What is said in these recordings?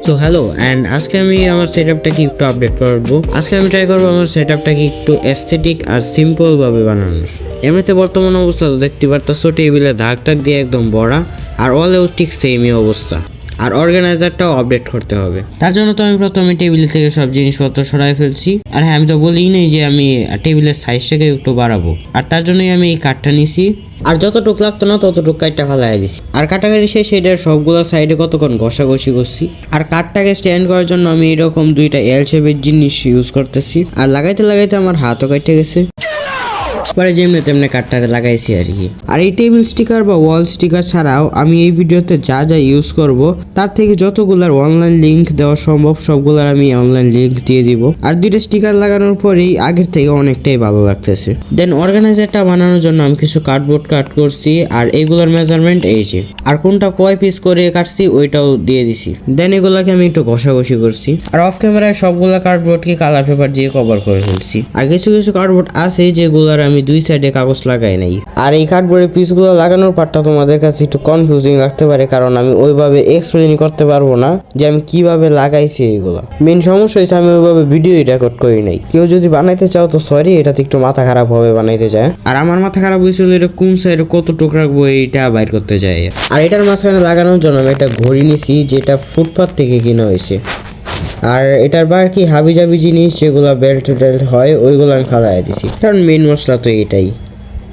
তো hello and আজকে আমি আমার সেটআপটাকে একটু আপডেট করবো। আজকে আমি ট্রাই করবো আমার সেটআপটাকে একটু এস্থেটিক আর সিম্পল ভাবে বানানোর। এমনিতে বর্তমান অবস্থা তো দেখতে পারতাছো, টেবিলে দাগ টাগ দিয়ে একদম ভরা, আর ওয়ালেও ঠিক সেমই অবস্থা। আর অর্গানাইজারটাও আপডেট করতে হবে। তার জন্য তো আমি প্রথমে টেবিল থেকে সব জিনিসপত্র সরাই ফেলছি। আর হ্যাঁ, আমি তো বলিই নাই যে আমি টেবিলের সাইজটাকে একটু বাড়াবো, আর তার জন্যই আমি এই কাঠটা নিছি। আর যতটুকু লাগতো না ততটুকু কাঠটা ফালাই দিছি। আর কাটাকাটি শেষে এটার সবগুলো সাইডে কতক্ষণ ঘষাঘষি করছি। আর কাঠটাকে স্ট্যান্ড করার জন্য আমি এরকম দুইটা এল শেপের জিনিস ইউজ করতেছি। আর লাগাইতে লাগাইতে আমার হাতও কেটে গেছে। পরে যেমনি তেমনি কাঠটাকে লাগাইছি আর কি। আর এই টেবিল স্টিকার বা ওয়াল স্টিকার ছাড়াও আমি এই ভিডিওতে যা যা ইউজ করব তার থেকে যতগুলার অনলাইন লিঙ্ক দেওয়া সম্ভব সবগুলার আমি অনলাইন লিঙ্ক দিয়ে দিব। আর দুইটা স্টিকার লাগানোর পরেই আগের থেকে অনেকটাই ভালো লাগতেছে। দেন অর্গানাইজারটা বানানোর জন্য আমি কিছু কার্ডবোর্ড কাট করছি, আর এইগুলোর মেজারমেন্ট এই যে, আর কোনটা কয় পিস করে কাটছি ওইটাও দিয়ে দিছি। দেন এগুলাকে আমি একটু ঘষাঘষি করছি। আর অফ ক্যামেরায় সবগুলা কার্ডবোর্ডকে কালার পেপার দিয়ে কভার করে ফেলছি। আর কিছু কিছু কার্ডবোর্ড আছে যেগুলার আমি দুই সাইডে কাগজ লাগাই নাই। আর এই কার্ডবোর্ডের পিসগুলো লাগানোর পার্টটা তোমাদের কাছে একটু কনফিউজিং লাগতে পারে, কারণ আমি ওইভাবে এক্সপ্লেন করতে পারবো না যে আমি কিভাবে লাগাইছি এইগুলো। মেন সমস্যা হয়েছে আমি ওইভাবে ভিডিও রেকর্ড করি নাই। কেউ যদি বানাইতে চাও তো সরি, এটাতে একটু মাথা খারাপ হবে বানাইতে যায়। আর আমার মাথা খারাপ হয়েছিল এটা কোন সাইডে কতটুকু রাখবো এইটা বাইর করতে যায়। আর এটার মাঝখানে লাগানোর জন্য আমি একটা ঘড়ি নিছি যেটা ফুটপাথ থেকে কিনা হয়েছে। আর এটার বাকি হাবিজাবি জিনিস যেগুলো বেল্ট টেল্ট হয় ওইগুলো আমি ফালাই দিছি, কারণ মেন মশলা তো এটাই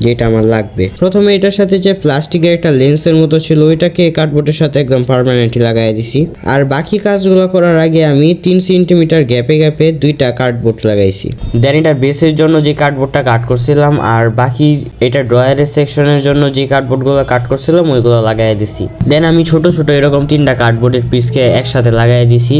যেটা আমার লাগবে। প্রথমে এটার সাথে যে প্লাস্টিকের একটা লেন্সের মতো ছিল ওইটাকে কার্ডবোর্ডের সাথে একদম পার্মানেন্টলি লাগাই দিছি। আর বাকি কাজগুলো করার আগে আমি 3 সেন্টিমিটার গ্যাপে গ্যাপে দুইটা কার্ডবোর্ড লাগাইছি। দেন এটার বেসের জন্য যে কার্ডবোর্ডটা কাট করছিলাম আর বাকি এটা ড্রয়ারের সেকশনের জন্য যে কার্ডবোর্ডগুলো কাট করছিলাম ওইগুলো লাগাই দিছি। দেন আমি ছোট ছোট এরকম 3টা কার্ডবোর্ডের পিসকে একসাথে লাগাই দিছি।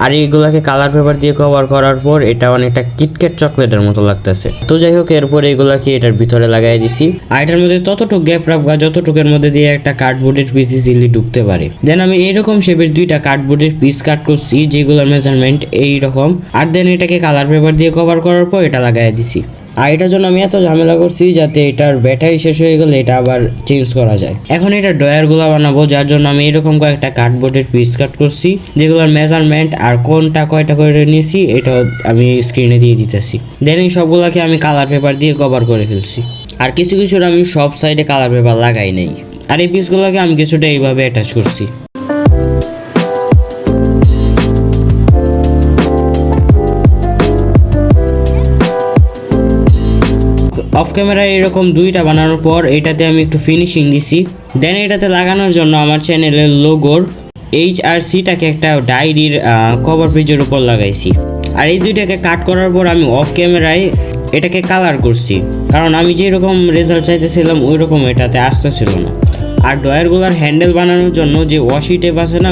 আর এইগুলাকে কালার পেপার দিয়ে কভার করার পর এটা অনেকটা কিটক্যাট চকলেটের মতো লাগতেছে। তো যাই হোক, এরপর এইগুলাকে এটার ভিতরে লাগাই দিছি। আর এটার মধ্যে ততটুকু গ্যাপ রাখবা যতটুকের মধ্যে দিয়ে একটা কার্ডবোর্ডের পিস ইজিলি ঢুকতে পারে। দেন আমি এইরকম শেপের দুইটা কার্ডবোর্ডের পিস কাট করছি যেগুলোর মেজারমেন্ট এইরকম। আর দেন এটাকে কালার পেপার দিয়ে কভার করার পর এটা লাগাই দিছি। আর এটার জন্য আমি এত ঝামেলা করছি যাতে এটার ব্যাটারি শেষ হয়ে গেলে এটা আবার চেঞ্জ করা যায়। এখন এটা ড্রয়ারগুলো বানাবো, যার জন্য আমি এরকম কয়েকটা কার্ডবোর্ডের পিস কাট করছি যেগুলোর মেজারমেন্ট আর কোনটা কয়টা করে নিয়েছি এটা আমি স্ক্রিনে দিয়ে দিতেছি। দেন এই সবগুলোকে আমি কালার পেপার দিয়ে কভার করে ফেলছি। আর কিছু কিছুর আমি সব সাইডে কালার পেপার লাগাই নাই। আর এই পিসগুলোকে আমি কিছুটা এইভাবে অ্যাটাচ করছি। অফ ক্যামেরায় এরকম দুইটা বানানোর পর এটাতে আমি একটু ফিনিশিং দিছি। দেন এটাতে লাগানোর জন্য আমার চ্যানেলের লোগোর HRCটাকে একটা ডায়েরির কভার পেজের উপর লাগাইছি। আর এই দুইটাকে কাট করার পর আমি অফ ক্যামেরায় এটাকে কালার করছি, কারণ আমি যেরকম রেজাল্ট চাইতেছিলাম ওই রকম এটাতে আসতেছিল না। আর ড্রয়ারগুলোর হ্যান্ডেল বানানোর জন্য যে ওয়াশি টেপ আছে না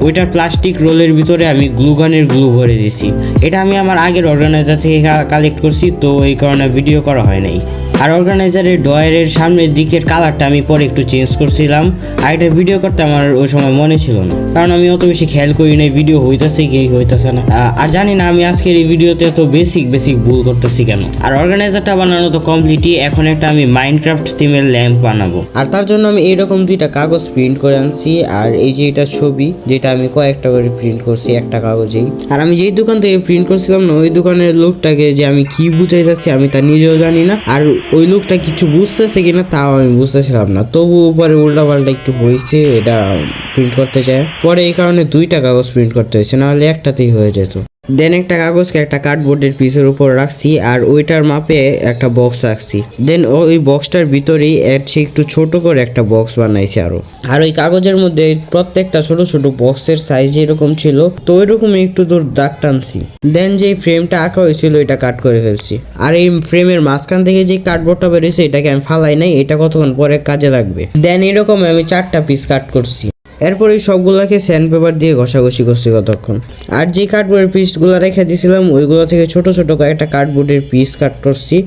ওইটার প্লাস্টিক রোলের ভিতরে আমি গ্লুগানের গ্লু ভরে দিছি। এটা আমি আমার আগের অর্গানাইজার থেকে কালেক্ট করছি, তো এই কারণে ভিডিও করা হয় নাই। আর অর্গানাইজারের ড্রয়ারের সামনের দিকের কালারটা আমি পরে একটু চেঞ্জ করছিলাম। আর এটা ভিডিও করতে আমার ওই সময় মনে ছিল না, কারণ আমি অত বেশি খেয়াল করি নাই ভিডিও হইতেছে কি হইতেছে না। আর জানি না আমি আজকের এই ভিডিওতে তো বেসিক ভুল করতেছি কেন। আর অর্গানাইজারটা বানানো তো কমপ্লিটই। এখন একটা আমি মাইনক্রাফট থিমের ল্যাম্প বানাবো। আর তার জন্য আমি এইরকম দুইটা কাগজ প্রিন্ট করে আনছি। আর এই যে এটা ছবি যেটা আমি কয়েকটা করে প্রিন্ট করছি একটা কাগজেই। আর আমি যেই দোকান থেকে প্রিন্ট করছিলাম না ওই দোকানের লোকটাকে যে আমি কি বুঝাই যাচ্ছি আমি তা নিজেও জানি না। আর ওই লোকটা কিছু বুঝতেছে কিনা তাও আমি বুঝতেছিলাম না, তবু উপরে উল্টাপাল্টা একটু হয়েছে এটা প্রিন্ট করতে চায়। পরে এই কারণে দুইটা কাগজ প্রিন্ট করতে হয়েছে, নাহলে একটাতেই হয়ে যেত। দেন একটা কাগজকে একটা কার্ডবোর্ডের পিসের উপর রাখছি আর ওইটার মাপে একটা বক্স রাখছি। দেন ওই বক্সটার ভিতরেই একটু ছোট করে একটা বক্স বানাইছি আর ওই কাগজের মধ্যে প্রত্যেকটা ছোট ছোট বক্সের সাইজ এরকম ছিল, তো ওইরকমই একটু দূর দাগ টানছি। দেন যে ফ্রেমটা আঁকা হয়েছিল এটা কাট করে ফেলছি। আর এই ফ্রেমের মাঝখান থেকে যে কার্ডবোর্ডটা বেরিয়েছে এটাকে আমি ফালাই নাই, এটা কতক্ষণ পরে কাজে লাগবে। দেন এরকম আমি 4টা পিস কাট করছি। এরপর এই সবগুলোকে স্যান্ড পেপার দিয়ে ঘষাঘষি করছি কতক্ষণ। আর যে কার্ডবোর্ডের পিসগুলো রেখে দিয়েছিলাম ওইগুলো থেকে ছোট ছোট কয়েকটা কার্ডবোর্ডের পিস কাট করছি।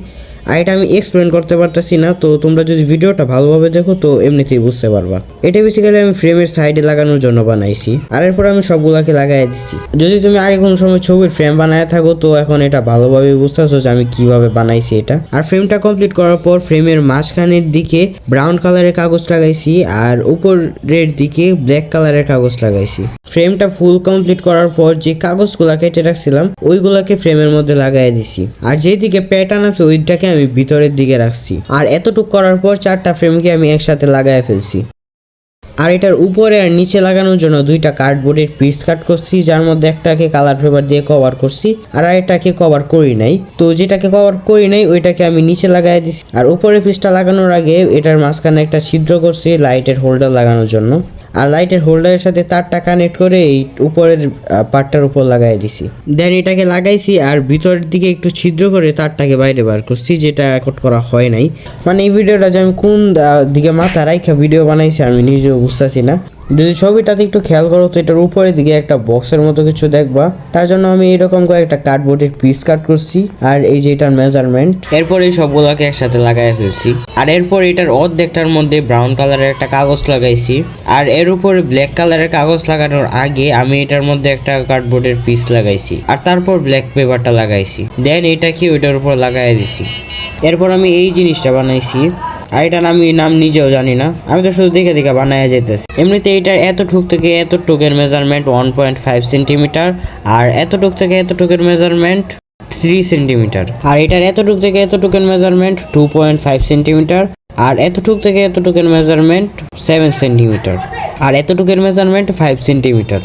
আর এটা আমি এক্সপ্লেন করতে পারতেছি না, তো তোমরা যদি ভিডিওটা ভালোভাবে দেখো তো এমনিতেই বুঝতে পারবা। এটা বেসিক্যালি আমি ফ্রেমের সাইডে লাগানোর জন্য বানাইছি, আর এরপর আমি সবগুলাকে লাগাই দিচ্ছি। যদি তুমি আগে কোনো সময় ছবির ফ্রেম বানায় থাকো তো এখন এটা ভালোভাবে বুঝতেছো যে আমি কিভাবে বানাইছি এটা। আর ফ্রেমটা কমপ্লিট করার পর ফ্রেমের মাঝখানের দিকে ব্রাউন কালারের কাগজ লাগাইছি আর উপরের দিকে ব্ল্যাক কালারের কাগজ লাগাইছি। ফ্রেমটা ফুল কমপ্লিট করার পর যে কাগজগুলা কেটে রাখছিলাম ওইগুলাকে ফ্রেমের মধ্যে লাগাই দিছি, আর যেদিকে প্যাটার্ন আছে ওইটাকে আমি ভিতরের দিকে রাখছি। আর এতটুক করার পর 4টা ফ্রেমকে আমি একসাথে লাগাই ফেলছি। আর এটার উপরে আর নিচে লাগানোর জন্য 2টা কার্ডবোর্ডের পিস কাট করছি, যার মধ্যে একটাকে কালার পেপার দিয়ে কভার করছি আর এটাকে কভার করি নাই। তো যেটাকে কভার করি নাই ওইটাকে আমি নিচে লাগাই দিছি। আর উপরের পিসটা লাগানোর আগে এটার মাঝখানে একটা ছিদ্র করছি লাইটের হোল্ডার লাগানোর জন্য, আর লাইটের হোল্ডারের সাথে তারটা কানেক্ট করে এই উপরের পার্টটার উপর লাগাই দিছি। দেন এটাকে লাগাইছি আর ভিতরের দিকে একটু ছিদ্র করে তারটাকে বাইরে বার করছি, যেটা কোট করা হয় নাই। মানে এই ভিডিওটা যে আমি কোন দিকে মাথা রাইখা ভিডিও বানাইছি আমি নিজেও বুঝতেছি না। যদি ছবিটাতে একটু খেয়াল করো তো এটার উপরের দিকে একটা বক্সের মতো কিছু দেখবা, তার জন্য আমি এরকম করে একটা কার্ডবোর্ডের পিস কাট করছি আর এই যে এটার মেজারমেন্ট। এরপর এই সবগুলোকে একসাথে লাগাই ফেলছি। আর এরপর এটার অর্ধেকটার মধ্যে ব্রাউন কালারের একটা কাগজ লাগাইছি, আর এর উপরে ব্ল্যাক কালারের কাগজ লাগানোর আগে আমি এটার মধ্যে একটা কার্ডবোর্ডের পিস লাগাইছি আর তারপর ব্ল্যাক পেপারটা লাগাইছি। দেন এটাকে ওইটার উপর লাগাই দিছি। এরপর আমি এই জিনিসটা বানাইছি, আর এটার আমি নাম নিজেও জানি না, আমি তো শুধু দেখে দেখে বানায় যেতেছি। এমনিতে এটার এতটুক থেকে এতটুকের মেজারমেন্ট 1.5 সেন্টিমিটার, আর এতটুক থেকে এতটুকের মেজারমেন্ট 3 সেন্টিমিটার, আর এটার এতটুক থেকে এতটুকের মেজারমেন্ট 2.5 সেন্টিমিটার, আর এতটুক থেকে এতটুকের মেজারমেন্ট 7 সেন্টিমিটার, আর এতটুকের মেজারমেন্ট 5 সেন্টিমিটার।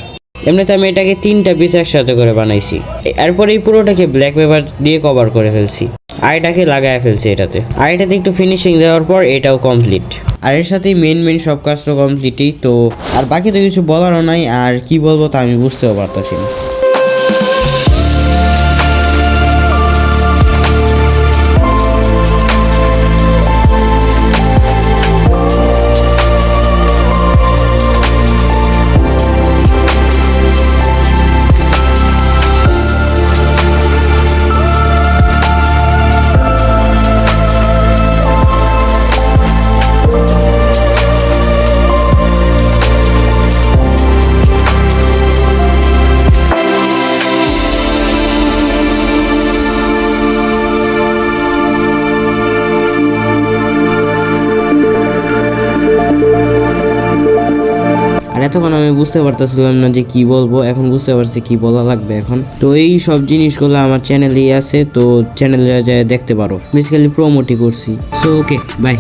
এমনিতে আমি এটাকে 3টা পিস একসাথে করে বানাইছি। এরপর এই পুরোটাকে ব্ল্যাক পেপার দিয়ে কভার করে ফেলছি আর এটাকে লাগায় ফেলছি এটাতে। আর এটাতে একটু ফিনিশিং দেওয়ার পর এটাও কমপ্লিট। আর এর সাথে মেন সব কাজ তো কমপ্লিটই, তো আর বাকি তো কিছু বলারও নাই, আর কি বলবো তা আমি বুঝতেও পারতেছি না। এতক্ষণ আমি বুঝতে পারতেছিলাম না যে কি বলবো, এখন বুঝতে পারছি কি বলা লাগবে এখন। তো এই সব জিনিসগুলো আমার চ্যানেলেই আছে, তো চ্যানেলে যায় দেখতে পারো, বেসিক্যালি প্রমোটই করছি। So okay, by.